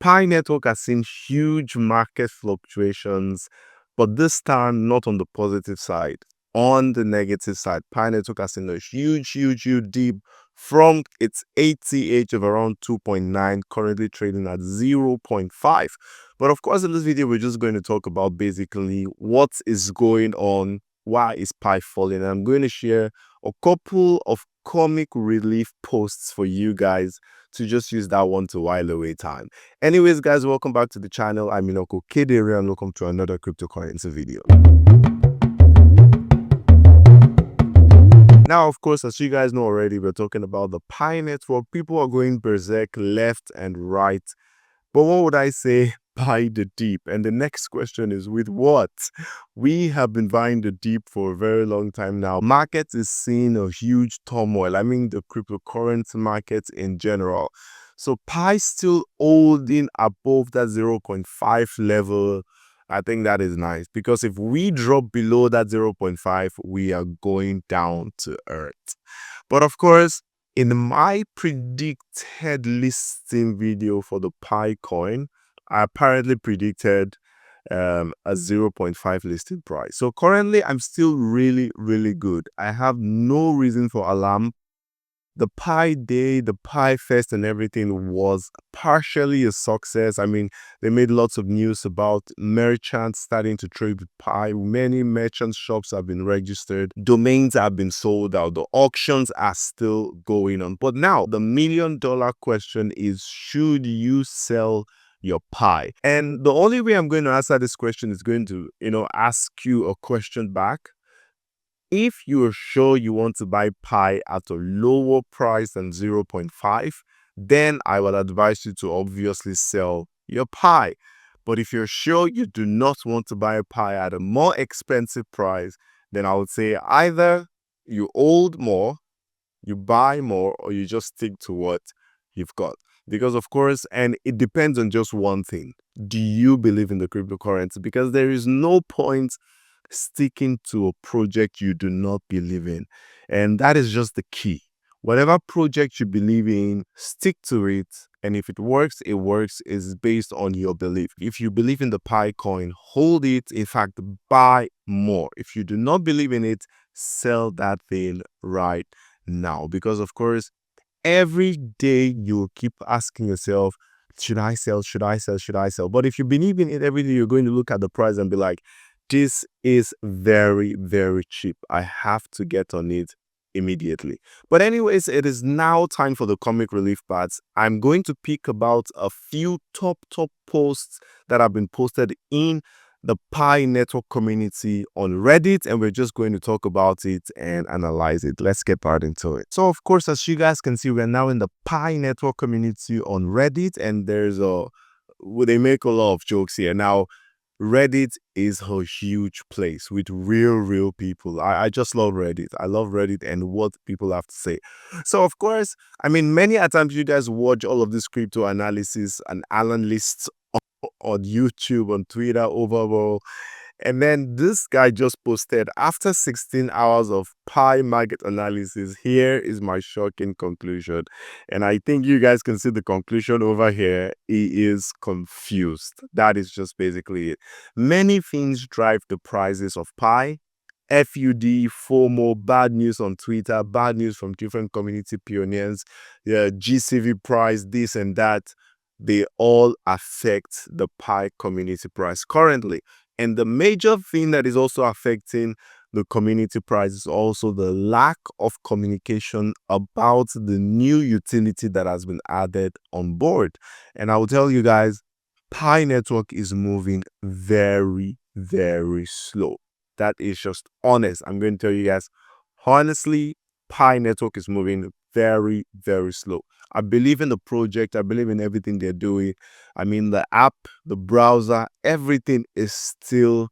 Pi network has seen huge market fluctuations, but this time not on the positive side. On the negative side, Pi network has seen a huge dip from its ATH of around 2.9, currently trading at 0.5. But of course, in this video, we're just going to talk about basically what is going on, why is Pi falling. And I'm going to share a couple of comic relief posts for you guys to just use that one to while away time. Anyways, guys, welcome back to the channel. I'm Inoko Kedere and welcome to another cryptocurrency video. Now, of course, as you guys know already, we're talking about the Pi network. People are going berserk left and right. But what would I say? Buy the deep. And the next question is, with what? We have been buying the deep for a very long time now. Market is seeing a huge turmoil. I mean, the cryptocurrency market in general. So Pi still holding above that 0.5 level. I think that is nice, because if we drop below that 0.5, we are going down to earth. But of course, in my predicted listing video for the Pi coin, I apparently predicted a 0.5 listing price. So currently, I'm still really good. I have no reason for alarm. The Pi Day, the Pi Fest and everything was partially a success. I mean, they made lots of news about merchants starting to trade with Pi. Many merchant shops have been registered. Domains have been sold out. The auctions are still going on. But now, the million-dollar question is, should you sell your Pi? And the only way I'm going to answer this question is going to, ask you a question back. If you are sure you want to buy Pi at a lower price than 0.5, then I would advise you to obviously sell your Pi. But if you're sure you do not want to buy a Pi at a more expensive price, then I would say either you hold more, you buy more, or you just stick to what you've got. Because of course, and it depends on just one thing. Do you believe in the cryptocurrency? Because there is no point sticking to a project you do not believe in. And that is just the key. Whatever project you believe in, stick to it. And if it works, it works. It's based on your belief. If you believe in the Pi coin, hold it. In fact, buy more. If you do not believe in it, sell that thing right now. Because of course, every day you keep asking yourself, should I sell? Should I sell? Should I sell? But if you believe in it every day, you're going to look at the price and be like, this is very cheap. I have to get on it immediately. But anyways, it is now time for the comic relief parts. I'm going to pick about a few top posts that have been posted in the Pi network community on Reddit, and we're just going to talk about it and analyze it. Let's get right into it. So of course, as you guys can see, we're now in the Pi network community on Reddit, and they make a lot of jokes here. Now, Reddit is a huge place with real people. I just love Reddit. I love Reddit and what people have to say. So of course, I mean, many a times you guys watch all of this crypto analysis and analysts on YouTube, on Twitter, overall. And then this guy just posted, after 16 hours of Pi market analysis, here is my shocking conclusion. And I think you guys can see the conclusion over here. He is confused. That is just basically it. Many things drive the prices of Pi. FUD, FOMO, bad news on Twitter, bad news from different community pioneers, GCV price, this and that. They all affect the Pi community price currently. And the major thing that is also affecting the community price is also the lack of communication about the new utility that has been added on board. And I will tell you guys, Pi network is moving very slow. That is just honest. I'm going to tell you guys, honestly, Pi network is moving very slow. I believe in the project. I believe in everything they're doing. I mean, the app, the browser, everything is still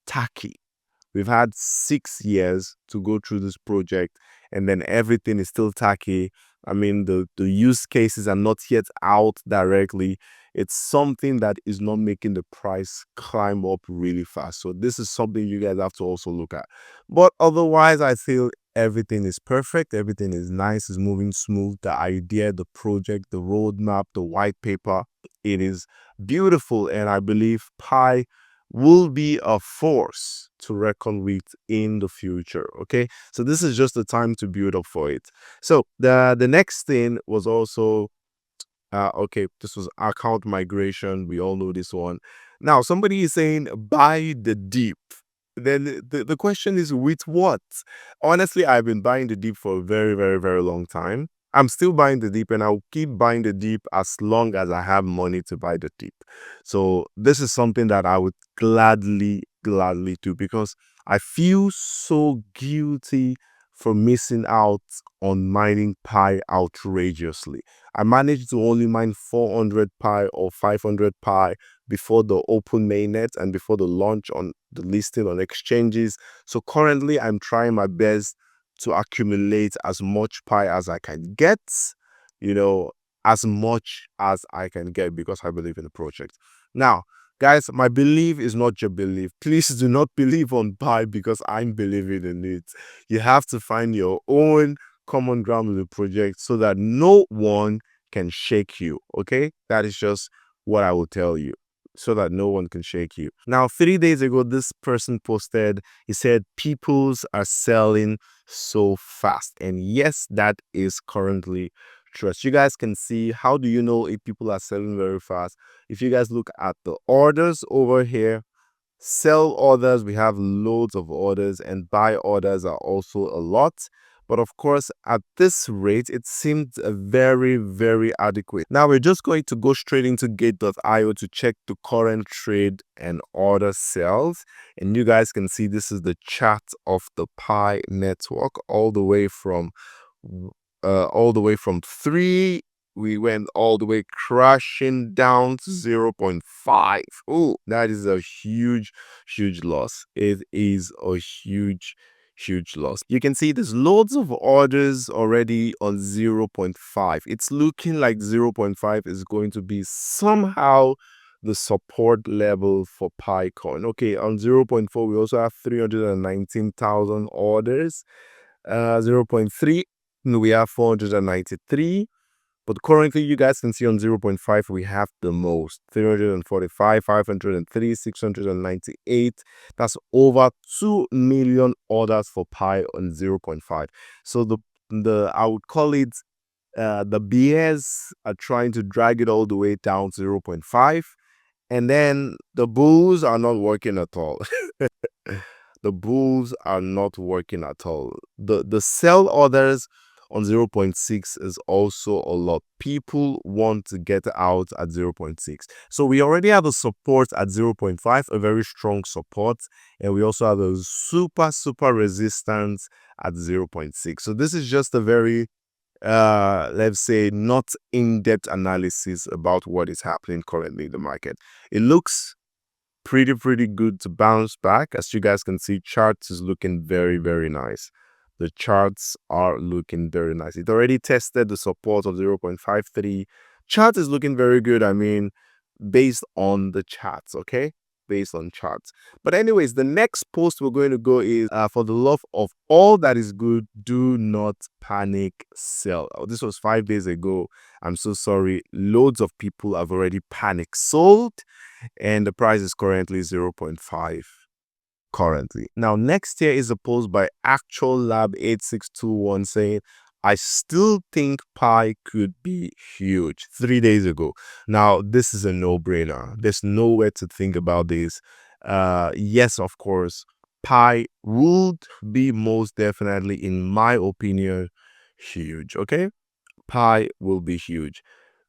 tacky. We've had 6 years to go through this project, and then everything is still tacky. I mean, the use cases are not yet out directly. It's something that is not making the price climb up really fast. So this is something you guys have to also look at. But otherwise, I feel everything is perfect, everything is nice, is moving smooth. The idea, the project, the roadmap, the white paper, it is beautiful. And I believe Pi will be a force to reckon with in the future. Okay, so this is just the time to build up for it. So the next thing was also okay, this was account migration. We all know this one. Now, somebody is saying buy the dip. Then the question is with what? Honestly, I've been buying the dip for a very, very, very long time. I'm still buying the dip and I'll keep buying the dip as long as I have money to buy the dip. So this is something that I would gladly do because I feel so guilty for missing out on mining Pi outrageously. I managed to only mine 400 Pi or 500 Pi before the open mainnet and before the launch on the listing on exchanges. So currently I'm trying my best to accumulate as much Pi as I can get, you know, as much as I can get because I believe in the project. Now, guys, my belief is not your belief. Please do not believe on Pi because I'm believing in it. You have to find your own common ground with the project so that no one can shake you. Okay, that is just what I will tell you, so that no one can shake you. Now, 3 days ago, this person posted, he said peoples are selling so fast, and yes, that is currently true. As you guys can see, how do you know if people are selling very fast? If you guys look at the orders over here, sell orders, we have loads of orders, and buy orders are also a lot. But of course, at this rate, it seemed very, very adequate. Now we're just going to go straight into gate.io to check the current trade and order sales. And you guys can see this is the chart of the Pi network all the way from 3, we went all the way crashing down to 0.5. Oh, that is a huge loss. It is a huge loss. You can see there's loads of orders already on 0.5. It's looking like 0.5 is going to be somehow the support level for PiCoin. Okay, on 0.4 we also have 319,000 orders. 0.3 we have 493. But currently, you guys can see on 0.5, we have the most, 345, 503, 698. That's over 2 million orders for Pi on 0.5. So I would call it, the bears are trying to drag it all the way down to 0.5. And then the bulls are not working at all. The bulls are not working at all. The sell orders on 0.6 is also a lot. People want to get out at 0.6. So we already have a support at 0.5, a very strong support. And we also have a super resistance at 0.6. So this is just a very, let's say, not in-depth analysis about what is happening currently in the market. It looks pretty good to bounce back. As you guys can see, charts is looking very nice. The charts are looking very nice. It already tested the support of 0.53. Chart is looking very good. I mean, based on the charts, okay? Based on charts. But anyways, the next post we're going to go is, for the love of all that is good, do not panic sell. Oh, this was 5 days ago. I'm so sorry. Loads of people have already panic sold, and the price is currently 0.5 currently. Now, next here is a post by Actual Lab 8621 saying, I still think Pi could be huge. 3 days ago. Now, this is a no-brainer. There's nowhere to think about this. Yes, of course, Pi would be most definitely, in my opinion, huge. Okay, Pi will be huge.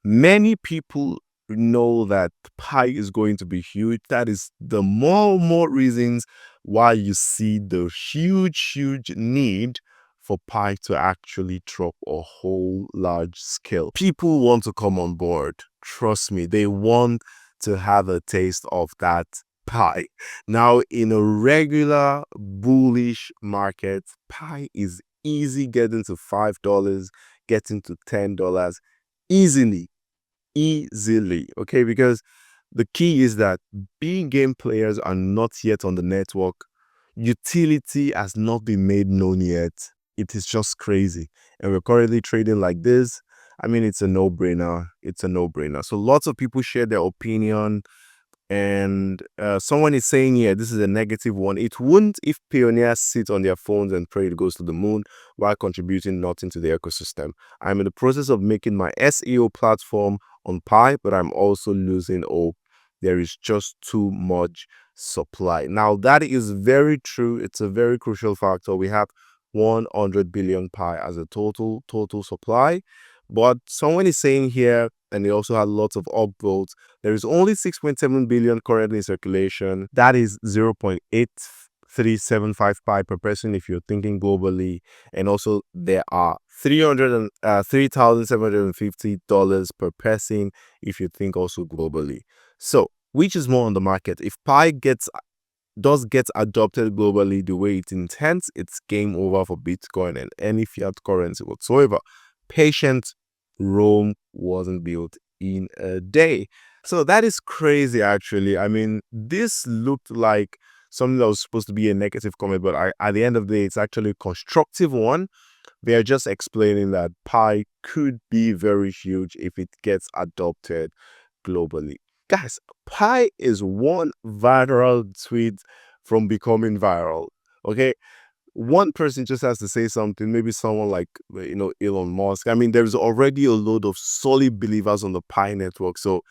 Many people know that Pi is going to be huge. That is the more reasons why you see the huge need for Pi to actually drop a whole large scale. People want to come on board. Trust me, they want to have a taste of that Pi. Now, in a regular bullish market, Pi is easy getting to $5, getting to $10 easily, okay? Because the key is that big game players are not yet on the network. Utility has not been made known yet. it is just crazy. And we're currently trading like this. I mean, it's a no-brainer. It's a no-brainer. So lots of people share their opinion. And someone is saying here, this is a negative one. It wouldn't if pioneers sit on their phones and pray it goes to the moon while contributing nothing to the ecosystem. I'm in the process of making my SEO platform on Pi, but I'm also losing hope. There is just too much supply. Now, that is very true. It's a very crucial factor. We have 100 billion Pi as a total supply. But someone is saying here, and they also had lots of upvotes, there is only 6.7 billion currently in circulation. That is 0.8375 pi per person if you're thinking globally. And also there are $3,750 per person if you think also globally. So which is more on the market? If Pi does get adopted globally the way it intends, it's game over for Bitcoin and any fiat currency whatsoever. Patient Rome wasn't built in a day. So that is crazy, actually. I mean, this looked like something that was supposed to be a negative comment, but at the end of the day, it's actually a constructive one. They're just explaining that Pi could be very huge if it gets adopted globally. Guys, Pi is one viral tweet from becoming viral. Okay, one person just has to say something, maybe someone like, Elon Musk. I mean, there's already a load of solid believers on the Pi network. So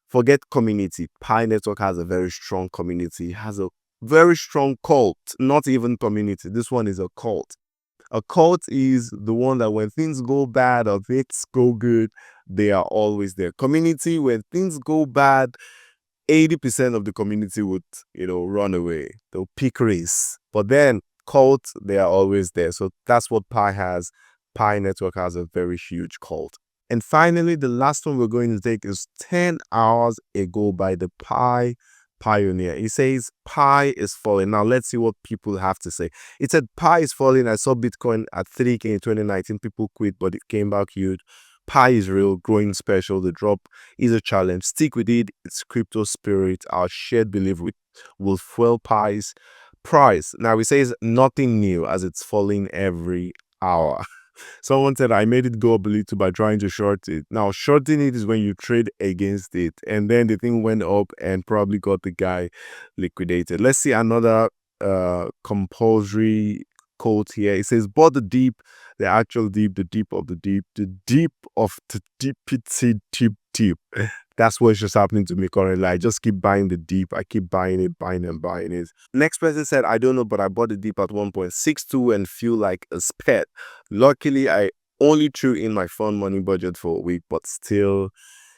forget community. Pi network has a very strong community, has a very strong cult, not even community. This one is a cult. A cult is the one that when things go bad or things go good, they are always there. Community, when things go bad, 80% of the community would, run away. They'll pick race. But then cult, they are always there. So that's what Pi has. Pi network has a very huge cult. And finally, the last one we're going to take is 10 hours ago by the Pi Pioneer. It says Pi is falling. Now let's see what people have to say. It said Pi is falling. I saw Bitcoin at 3K in 2019. People quit, but it came back huge. Pi is real, growing special. The drop is a challenge. Stick with it. It's crypto spirit. Our shared belief will fuel Pi's price. Now it says nothing new as it's falling every hour. Someone said, I made it go up a little by trying to short it. Now, shorting it is when you trade against it. And then the thing went up and probably got the guy liquidated. Let's see another compulsory quote here. It says, but the deep, the actual deep, the deep of the deep, the deep of the deepity deep. That's what's just happening to me currently. I just keep buying the deep. I keep buying it, buying and buying it. Next person said, I don't know, but I bought the deep at 1.62 and feel like a sped. Luckily, I only threw in my fund money budget for a week, but still,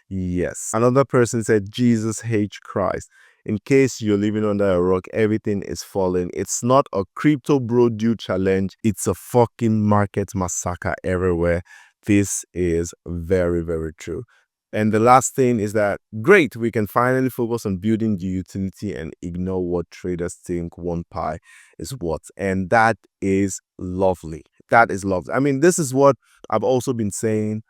yes. Another person said, Jesus H. Christ. In case you're living under a rock, everything is falling. It's not a crypto bro due challenge. It's a fucking market massacre everywhere. This is very, very true. And the last thing is that, great, we can finally focus on building the utility and ignore what traders think 1 Pi is worth. And that is lovely. That is lovely. I mean, this is what I've also been saying.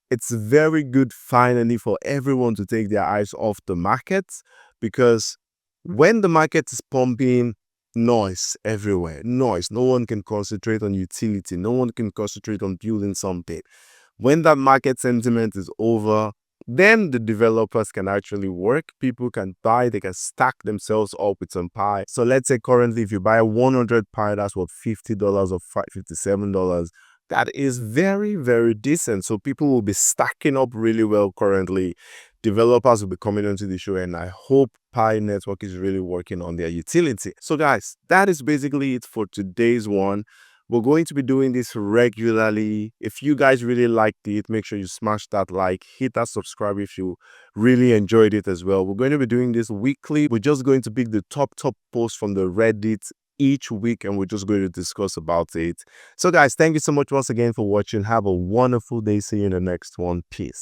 It's very good finally for everyone to take their eyes off the markets, because when the market is pumping, noise everywhere, noise. No one can concentrate on utility. No one can concentrate on building something. When that market sentiment is over, then the developers can actually work. People can buy, they can stack themselves up with some Pi. So let's say currently if you buy 100 Pi, that's what, $50 or $57. That is very, very decent. So people will be stacking up really well currently. Developers will be coming onto the show, and I hope Pi Network is really working on their utility. So guys, that is basically it for today's one. We're going to be doing this regularly. If you guys really liked it, make sure you smash that like, hit that subscribe if you really enjoyed it as well. We're going to be doing this weekly. We're just going to pick the top posts from the Reddit each week, and we're just going to discuss about it. So guys, thank you so much once again for watching. Have a wonderful day. See you in the next one. Peace.